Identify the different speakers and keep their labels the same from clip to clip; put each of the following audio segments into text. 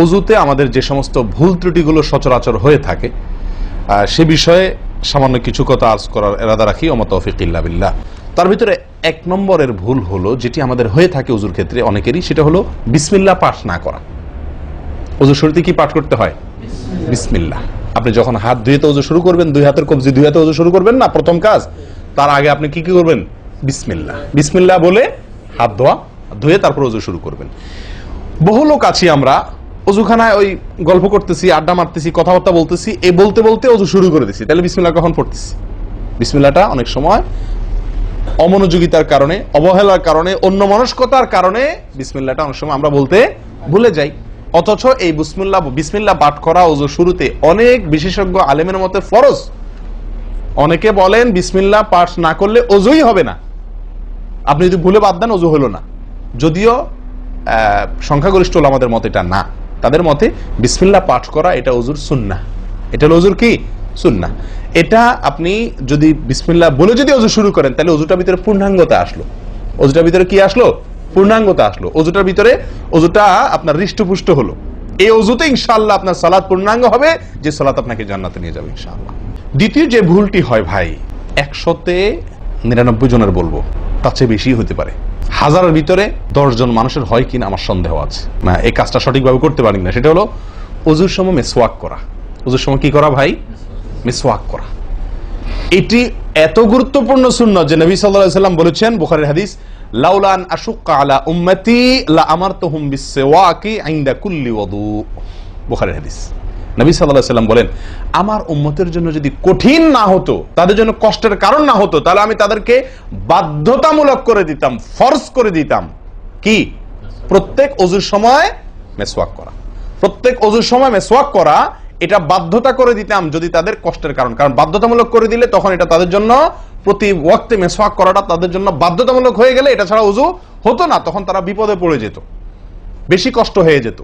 Speaker 1: অজুতে আমাদের যে সমস্ত ভুল ত্রুটিগুলো সচরাচর হয়ে থাকে সে বিষয়ে সামান্য কিছু কথা আর্জ করার ইরাদা রাখি। ওয়া মা তাওফীক ইল্লা বিল্লাহ। তার ভিতরে এক নম্বরের ভুল হলো, যেটি আমাদের হয়ে থাকে অজুর ক্ষেত্রে অনেকেরই, সেটা হলো বিসমিল্লাহ পাঠ না করা। অজুর শুরুতে কি পাঠ করতে হয়? বিসমিল্লাহ। আপনি যখন হাত ধুয়ে তো অজু শুরু করবেন, দুই হাতের কবজি দুই হাতে অজু শুরু করবেন না, প্রথম কাজ, তার আগে আপনি কি করবেন? বিসমিল্লাহ। বিসমিল্লাহ বলে হাত ধুয়ে তারপর অজু শুরু করবেন। বহু লোক আছি আমরা, অজুখানায় ওই গল্প করতেছি, আড্ডা মারতেছি, কথাবার্তা বলতেছি, এই বলতে বলতে অজু শুরু করে দিচ্ছি। তাহলে বিসমিল্লাহ কখন পড়তেছি? বিসমিল্লাহটা অনেক সময় অমনোযোগিতার কারণে, অবহেলার কারণে, অন্যমনস্কতার কারণে বিসমিল্লাহটা অনেক সময় আমরা বলতে ভুলে যাই। অথচ এই বিসমিল্লাহ পাঠ করা অজু শুরুতে অনেক বিশেষজ্ঞ আলেমের মতে ফরজ। অনেকে বলেন বিসমিল্লাহ পাঠ না করলে অজুই হবে না, আপনি যদি ভুলে বাদ দেন অজু হলো না। যদিও সংখ্যাগরিষ্ঠ ওলামাদের মতে এটা না, তাদের মতে বিসমিল্লাহ পাঠ করা এটা অজুর সুন্নাহ। এটা হলো অজুর কি? সুন্নাহ। এটা আপনি যদি বিসমিল্লাহ বলে যদি অজু শুরু করেন, তাহলে অজুটার ভিতরে পূর্ণাঙ্গতা আসলো। অজুটার ভিতরে কি আসলো? পূর্ণাঙ্গতা আসলো। অজুটার ভিতরে অজুটা আপনার হৃষ্টপুষ্ট হলো। এই অজুতে ইনশাআল্লাহ আপনার সালাত পূর্ণাঙ্গ হবে, যে সালাত আপনাকে জান্নাতে নিয়ে যাবে ইনশাআল্লাহ। দ্বিতীয় যে ভুলটি হয় ভাই, 100-99 জনের বলবো, তার চেয়ে বেশি হতে পারে, হাজারের ভিতরে 10 জন মানুষের হয় কিনা আমার সন্দেহ আছে, না এই কাজটা সঠিকভাবে করতে পারি না। সেটা হলো অজুর সময় মিসওয়াক করা। অজুর সময় কি করা ভাই? মিসওয়াক করা। এটি এত গুরুত্বপূর্ণ সুন্নাত যে নবী সাল্লাল্লাহু আলাইহি ওয়াসাল্লাম বলেছেন, বুখারীর হাদিস, লাউলা আন আশুক্কা আলা উম্মতি লা আমারতুহুম বিসওয়াকি ইনদা কুল্লি ওযু। বুখারীর হাদিস। নবী সাল্লাল্লাহু আলাইহি ওয়াসাল্লাম বলেন, আমার উম্মতের জন্য যদি কঠিন না হতো, তাদের জন্য কষ্টের কারণ না হতো, তাহলে আমি তাদেরকে বাধ্যতামূলক করে দিতাম, ফরজ করে দিতাম কি? প্রত্যেক অজুর সময় মিসওয়াক করা। প্রত্যেক অজুর সময় মিসওয়াক করা, এটা বাধ্যতা করে দিতাম যদি তাদের কষ্টের কারণ। কারণ বাধ্যতামূলক করে দিলে তখন এটা তাদের জন্য, প্রতি ওয়াক্তে মিসওয়াক করাটা তাদের জন্য বাধ্যতামূলক হয়ে গেলে এটা ছাড়া অজু হতো না, তখন তারা বিপদে পড়ে যেত, বেশি কষ্ট হয়ে যেত।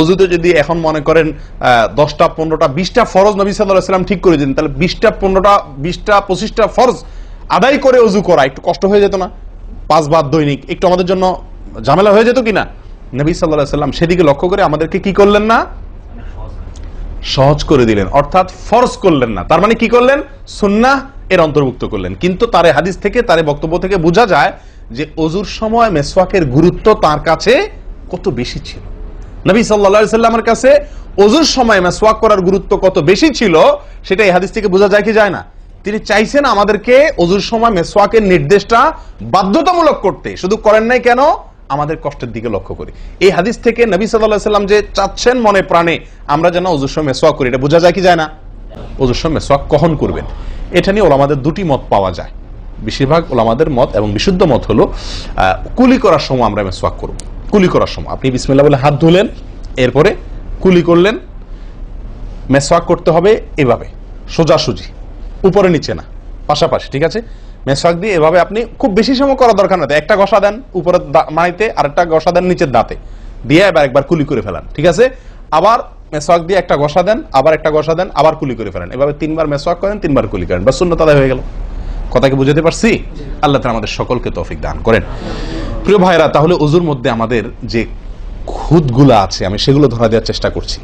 Speaker 1: অজুতে যদি এখন মনে করেন 10টা 15টা 20টা ফরজ নবী সাল্লাল্লাহু আলাইহি ওয়াসাল্লাম ঠিক করে দিন, তাহলে 20টা 15টা 20টা 25টা ফরজ আদায় করে অজু করা একটু কষ্ট হয়ে যেত না? 5 বার দৈনিক একটু আমাদের জন্য ঝামেলা হয়ে যেত কিনা? নবী সাল্লাল্লাহু আলাইহি ওয়াসাল্লাম সেদিকে লক্ষ্য করে আমাদেরকে কি করলেন না? সহজ করে দিলেন, অর্থাৎ ফরজ করলেন না। তার মানে কি করলেন? সুন্নাহ এর অন্তর্ভুক্ত করলেন। কিন্তু তার হাদিস থেকে, তার বক্তব্য থেকে বোঝা যায় যে অজুর সময় মিসওয়াকের গুরুত্ব তার কাছে কত বেশি ছিল। নবী সাল্লাল্লাহু আলাইহি ওয়াসাল্লামের কাছে অজুর সময় মিসওয়াক করার গুরুত্ব কত বেশি ছিল, সেটা এই হাদিস থেকে বোঝা যায় কি যায় না? তিনি চাইছেন আমাদেরকে অজুর সময় মিসওয়াকের নির্দেশটা বাধ্যতামূলক করতে। শুধু করেন নাই কেন? আমাদের কষ্টের দিকে লক্ষ্য করি। এই হাদিস থেকে নবী সাল্লাল্লাহু আলাইহি ওয়াসাল্লাম যে চাচ্ছেন মনে প্রাণে আমরা যেন অজুর সময় মিসওয়াক করি, এটা বোঝা যায় কি যায় না? অজুর সময় মিসওয়াক কখন করবেন, এটা নিয়ে ওলামাদের দুটি মত পাওয়া যায়। বেশিরভাগ ওলামাদের মত এবং বিশুদ্ধ মত হলো কুলি করার সময় আমরা মিসওয়াক করব। কুলি করার সময় আপনি বিসমিল্লাহ বলে হাত ধুলেন, এরপরে কুলি করলেন। মিসওয়াক করতে হবে এভাবে, সোজাসুজি, উপরে নিচে না, পাশাপাশি, ঠিক আছে? মিসওয়াক দিয়ে এভাবে আপনি খুব বেশি সময় করা দরকার না, একটা ঘষা দেন উপরে মাড়িতে, আরেকটা ঘষা দেন নিচের দাঁতে, দিয়ে এবার একবার কুলি করে ফেলান, ঠিক আছে? আবার মিসওয়াক দিয়ে একটা ঘষা দেন, আবার একটা ঘষা দেন, আবার কুলি করে ফেলেন। এভাবে 3 বার মিসওয়াক করেন, 3 বার কুলি করেন, বাস সুন্নাত আদায় হয়ে গেল। কথা কি বুঝাতে পারছি? আল্লাহ তাআলা আমাদের সকলকে তৌফিক দান করেন। প্রিয় ভাইরা, তাহলে ওযুর মধ্যে আমাদের যে খুঁতগুলো আছে আমি সেগুলো ধরা দেওয়ার চেষ্টা করছি।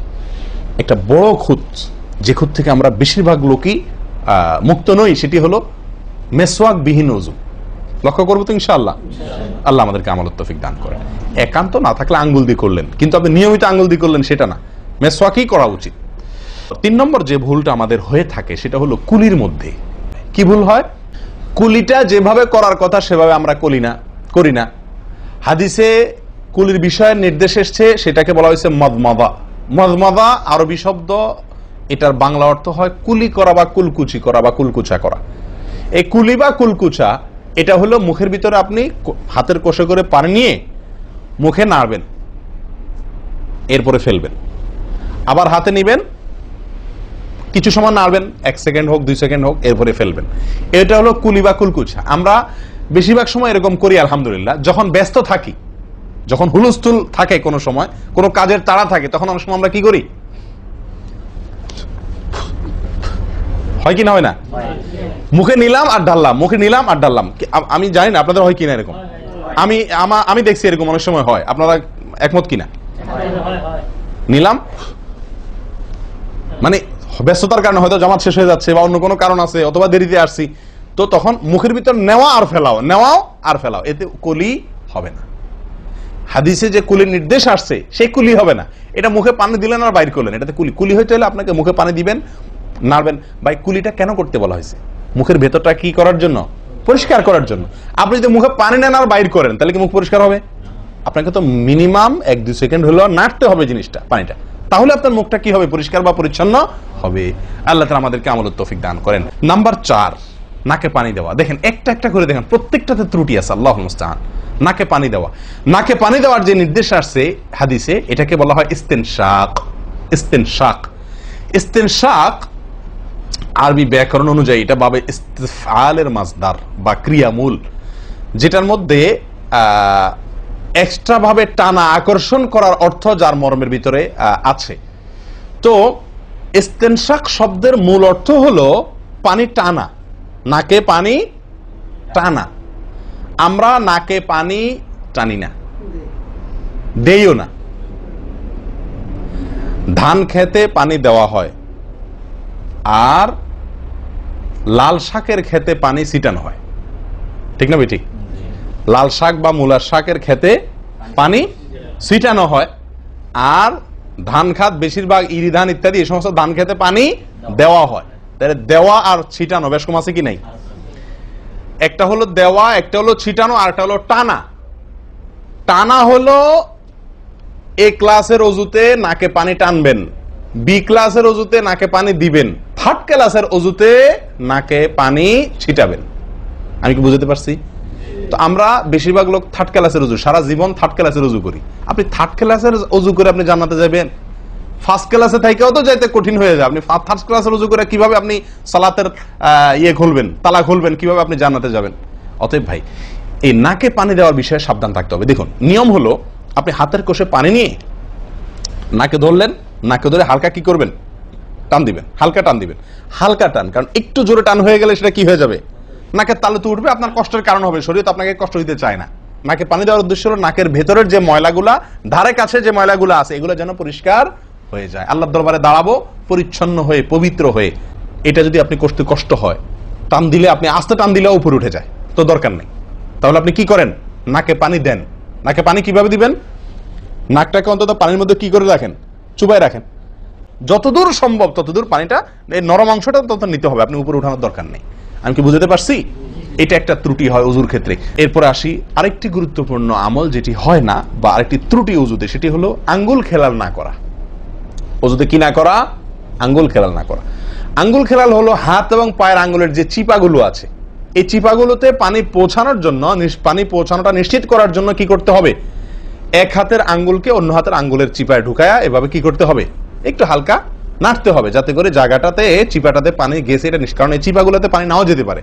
Speaker 1: একটা বড় খুঁত, যে খুঁত থেকে আমরা বেশিরভাগ লোকই মুক্ত নই, সেটি হলো মিসওয়াক বিহীন ওযু। লক্ষ্য করবো তো ইনশাআল্লাহ। আল্লাহ আমাদেরকে আমলের তৌফিক দান করেন। একান্ত না থাকলে আঙ্গুল দিয়ে করলেন, কিন্তু আপনি নিয়মিত আঙ্গুল দিয়ে করলেন সেটা না, মিসওয়াকই করা উচিত। 3 নম্বর যে ভুলটা আমাদের হয়ে থাকে সেটা হলো কুলির মধ্যে। কি ভুল হয়? কুলিটা যেভাবে করার কথা সেভাবে আমরা করি না। হাদিসে কুলির বিষয়ে নির্দেশ এসেছে, সেটাকে বলা হয়েছে মদমাদা। মদমাদা আরবি শব্দ, এটার বাংলা অর্থ হয় কুলি করা বা কুলকুচি করা বা কুলকুচা করা। এই কুলি বা কুলকুচা এটা হলো মুখের ভিতরে আপনি হাতের কোষে করে পানি নিয়ে মুখে নাড়বেন, এরপরে ফেলবেন, আবার হাতে নিবেন, কিছু সময় নাড়বেন, 1 সেকেন্ড হোক 2 সেকেন্ড হোক, এরপরে ফেলবেন। এটা হলো কুলি বা কুলকুচা। আমরা বেশিরভাগ সময় এরকম করি আলহামদুলিল্লাহ। যখন ব্যস্ত থাকি, যখন হুলস্থুল থাকে, কোনো সময় কোনো কাজের তাড়া থাকে, তখন অনেক সময় আমরা কি করি? হয় কি না হয় না? মুখে নিলাম আর ঢাললাম, মুখে নিলাম আর ঢাললাম। আমি জানি না আপনাদের হয় কিনা এরকম। আমি দেখছি এরকম অনেক সময় হয়। আপনারা একমত কিনা? নিলাম, মানে ব্যস্ততার কারণে হয়তো জামাত শেষ হয়ে যাচ্ছে বা অন্য কোনো কারণ আছে, অথবা দেরিতে আসছি, তো তখন মুখের ভিতর নেওয়া আর ফেলাও, নেওয়াও আর ফেলাও, এতে কুলি হবে না। হাদিসে যে কুলির নির্দেশ আসছে সেই কুলি হবে না। এটা মুখে পানি দিলেন আর বাইর করলেন, এটাতে কুলি। কুলি হইতে হলে আপনাকে মুখে পানি দিবেন, নাড়বেন। ভাই কুলিটা কেন করতে বলা হয়েছে? মুখের ভেতরটা কি করার জন্য? পরিষ্কার করার জন্য। আপনি যদি মুখে পানি নেন আর বাইর করেন, তাহলে কি মুখ পরিষ্কার হবে? আপনাকে তো মিনিমাম 1-2 সেকেন্ড হলেও নাড়তে হবে জিনিসটা, পানিটা, তাহলে আপনার মুখটা কি হবে? পরিষ্কার বা পরিচ্ছন্ন হবে। আল্লাহ তাআলা আমাদেরকে আমলের তৌফিক দান করেন। নাম্বার 4, নাকে পানি দেওয়া। দেখেন একটা একটা করে দেখেন, প্রত্যেকটাতে ত্রুটি আছে, আল্লাহুল মুস্তাআন। নাকে পানি দেওয়া, নাকে পানি দেওয়ার যে নির্দেশ আসছে হাদিসে, এটাকে বলা হয় ইস্তেনশাক। ইস্তেনশাক, ইস্তেনশাক আরবি ব্যাকরণ অনুযায়ী এটা বাবে ইস্তিফআলের মাসদার বা ক্রিয়ামূল, যেটার মধ্যে এক্সট্রা ভাবে টানা, আকর্ষণ করার অর্থ যার মর্মের ভিতরে আছে। তো ইস্তেনশাক শব্দের মূল অর্থ হলো পানি টানা, নাকে পানি টানা। আমরা নাকে পানি টানি না, দেইও না। ধান খেতে পানি দেওয়া হয়, আর লাল শাকের খেতে পানি ছিটানো হয়, ঠিক না বেঠিক? লাল শাক বা মূলার শাকের খেতে পানি ছিটানো হয়, আর ধান খাত বেশিরভাগ ইরি ধান ইত্যাদি এই সমস্ত ধান খেতে পানি দেওয়া হয়। তাহলে দেওয়া আর ছিটানো বেশ কম আছে কি নাই? একটা হলো দেওয়া, একটা হলো ছিটানো, আর একটা হলো টানা। টানা হলো এ ক্লাসের অজুতে নাকে পানি টানবেন, বি ক্লাসের অজুতে নাকে পানি দিবেন, থার্ড ক্লাসের অজুতে নাকে পানি ছিটাবেন। আমি কি বুঝতে পারছি? তো আমরা বেশিরভাগ লোক থার্ড ক্লাসের অজু, সারা জীবন থার্ড ক্লাসের অজু করি। আপনি থার্ড ক্লাসের অজু করে আপনি জান্নাতে যাবেন? ফার্স্ট ক্লাসে থেকেও তো যাইতে কঠিন হয়ে যায়। আপনি থার্ড ক্লাসের অজু করে কিভাবে আপনি সালাতের ইয়ে খুলবেন, তালা খুলবেন, কিভাবে আপনি জান্নাতে যাবেন? অতএব ভাই, এই নাকে পানি দেওয়ার বিষয়ে সাবধান থাকতে হবে। দেখুন, নিয়ম হলো আপনি হাতের কোষে পানি নিয়ে নাকে ধরলেন, নাকে ধরে হালকা কি করবেন? টান দিবেন, হালকা টান দিবেন, হালকা টান। কারণ একটু জোরে টান হয়ে গেলে সেটা কি হয়ে যাবে? নাকের তালু তো উঠবে, আপনার কষ্টের কারণ হবে। শরীর তো আপনাকে কষ্ট দিতে চায় না। নাকে পানি দেওয়ার উদ্দেশ্য হলো নাকের ভেতরের যে ময়লাগুলা, ধারে কাছে যে ময়লাগুলা আছে, এগুলো যেন পরিষ্কার হয়ে যায়। আল্লাহর দরবারে দাঁড়াবো পরিচ্ছন্ন হয়ে, পবিত্র হয়ে। এটা যদি আপনি করতে কষ্ট হয়, টান দিলে, আপনি আস্তে টান দিলেও উপরে উঠে যায়, তো দরকার নেই। তাহলে আপনি কি করেন? নাকে পানি দেন। নাকে পানি কিভাবে দিবেন? নাকটাকে অন্তত পানির মধ্যে কি করে রাখেন? চুবাই রাখেন। যতদূর সম্ভব ততদূর পানিটা, এই নরম অংশটা তত নিতে হবে, আপনি উপরে উঠানোর দরকার নেই। আমি কি বুঝতে পারছি? এটা একটা ত্রুটি হয় ওযুর ক্ষেত্রে। এরপরে আসি আরেকটি গুরুত্বপূর্ণ আমল যেটি হয় না, বা আরেকটি ত্রুটি ওযুতে, সেটি হলো আঙ্গুল খেলাল না করা। ওযুতে কি না করা? আঙ্গুল খেলাল না করা। আঙ্গুল খেলাল হলো হাত এবং পায়ের আঙ্গুলের যে চিপাগুলো আছে, এই চিপাগুলোতে পানি পৌঁছানোর জন্য, পানি পৌঁছানোটা নিশ্চিত করার জন্য কি করতে হবে? এক হাতের আঙ্গুলকে অন্য হাতের আঙ্গুলের চিপায় ঢুকায়া এভাবে কি করতে হবে? একটু হালকা নাড়তে হবে, যাতে করে জায়গাটাতে, চিপাটাতে পানি গেছে এটা কারণ এই চিপাগুলোতে পানি নাও যেতে পারে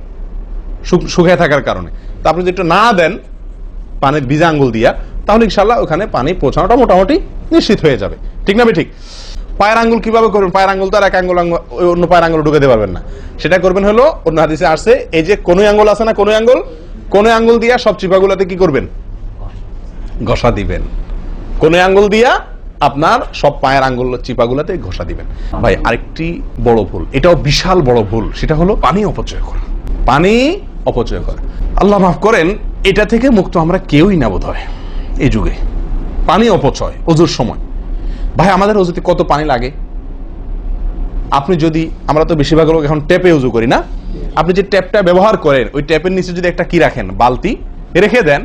Speaker 1: শুকিয়ে থাকার কারণে। তা আপনি যদি একটু না দেন পানির ভিজা আঙ্গুল দিয়া, তাহলে ইনশাআল্লাহ ওখানে পানি পৌঁছানোটা মোটামুটি নিশ্চিত হয়ে যাবে, ঠিক না ঠিক? পায়ের আঙ্গুল কিভাবে করবেন? পায়ের আঙ্গুল তো আর এক আঙ্গুল অন্য পায়ের আঙ্গুল ঢুকাতে পারবেন না। সেটা করবেন হলো, অন্য হাদিসে আসছে, এই যে কনুই আঙ্গুল আছে না, কনুই আঙ্গুল দিয়া সব চিপাগুলোতে কি করবেন? ঘষা দিবেন। কনুই আঙ্গুল দিয়া আপনার সব পায়ের আঙ্গুল চিপাগুলোতে ঘষা দিবেন। ভাই, আরেকটি বড় ভুল, এটাও বিশাল বড় ভুল, সেটা হলো পানি অপচয় করা। পানি অপচয় করা, আল্লাহ মাফ করেন, এটা থেকে মুক্ত আমরা কেউই না বোধ হয় এই যুগে। পানি অপচয় ওযুর সময়। ভাই, আমাদের ওযুতে কত পানি লাগে? আপনি যদি, আমরা তো বেশিরভাগ লোক এখন ট্যাপে ওযু করি না, আপনি যে ট্যাপটা ব্যবহার করেন, ওই ট্যাপের নিচে যদি একটা কি রাখেন, বালতি রেখে দেন,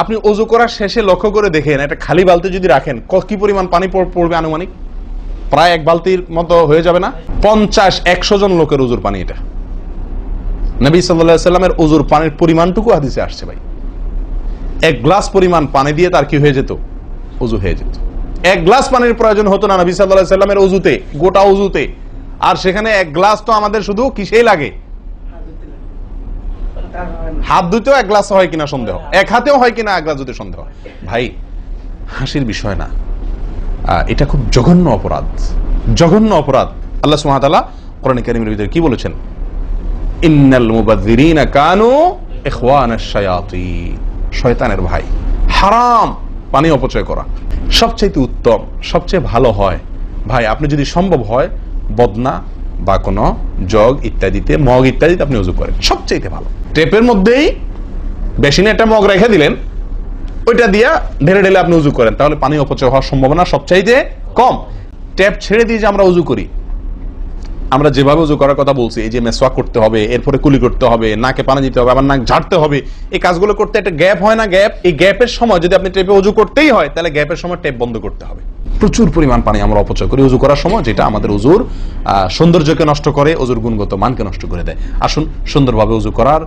Speaker 1: আপনি ওযু করার শেষে লক্ষ্য করে দেখেন, একটা খালি বালতি যদি রাখেন, কি পরিমাণ পানি পড়বে আনুমানিক? প্রায় এক বালতির মতো হয়ে যাবে না? 50-100 জন লোকের ওযুর পানি এটা। নবী সাল্লাল্লাহু আলাইহি সাল্লামের ওযুর পানির পরিমাণটুকু হাদিসে আসছে ভাই। এক গ্লাস পরিমাণ পানি দিয়ে তার কি হয়ে যেত? ওযু হয়ে যেত। এক গ্লাস পানির প্রয়োজন হতো না নবী সাল্লাল্লাহু আলাইহি সাল্লামের ওযুতে, গোটা ওযুতে। আর সেখানে এক গ্লাস তো আমাদের শুধু কিসেই লাগে? হাত ধুতেও এক গ্লাস হয় কিনা সন্দেহ, এক হাতেও হয় কিনা এক গ্লাস ধুতে সন্দেহ। ভাই, হাসির বিষয় না, এটা খুব জঘন্য অপরাধ, জঘন্য অপরাধ। আল্লাহ সুবহানাহু ওয়া তাআলা কোরআন কারীমের ভিতরে কি বলেছেন? ইন্নাল মুবাযযিরিনা কানু ইখওয়ানাশ শায়াতিন, শয়তানের ভাই। হারাম পানি অপচয় করা। সবচাইতে উত্তম, সবচেয়ে ভালো হয় ভাই আপনি যদি সম্ভব হয় বদনা বা কোনো জগ ইত্যাদিতে, মগ ইত্যাদিতে আপনি উজু করেন, সবচাইতে ভালো। টেপের মধ্যেই বেসিনে একটা মগ রেখে দিলেন, ওইটা দিয়া ঢেলে ঢেলে আপনি উজু করেন, তাহলে পানি অপচয় হওয়ার সম্ভাবনা সবচাইতে কম। ট্যাপ ছেড়ে দিয়ে যে আমরা উজু করি, আমরা যেভাবে উজু করার কথা বলছি, এই যে মেসওয়াক করতে হবে, এরপরে কুলি করতে হবে, নাকে পানি দিতে হবে, আবার নাক ঝাড়তে হবে, এই কাজগুলো করতে একটা গ্যাপ হয় না? গ্যাপ, এই গ্যাপের সময় যদি আপনি টেপে উজু করতেই হয়, তাহলে গ্যাপের সময় টেপ বন্ধ করতে হবে। প্রচুর পরিমাণ পানি আমরা অপচয় করি উজু করার সময়, যেটা আমাদের উজুর সৌন্দর্যকে নষ্ট করে, উজুর গুণগত মানকে নষ্ট করে দেয়। আসুন সুন্দরভাবে উজু করার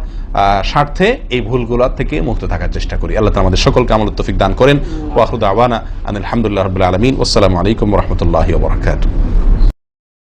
Speaker 1: স্বার্থে এই ভুলগুলো থেকে মুক্ত থাকার চেষ্টা করি। আল্লাহ তাআলা আমাদের সকলকে আমল তৌফিক দান করেন। ওয়া আখিরু দাওয়ানা আলহামদুলিল্লাহি রাব্বিল আলামিন। আসসালামু আলাইকুম ওয়া রাহমাতুল্লাহি ওয়া বারাকাতুহু।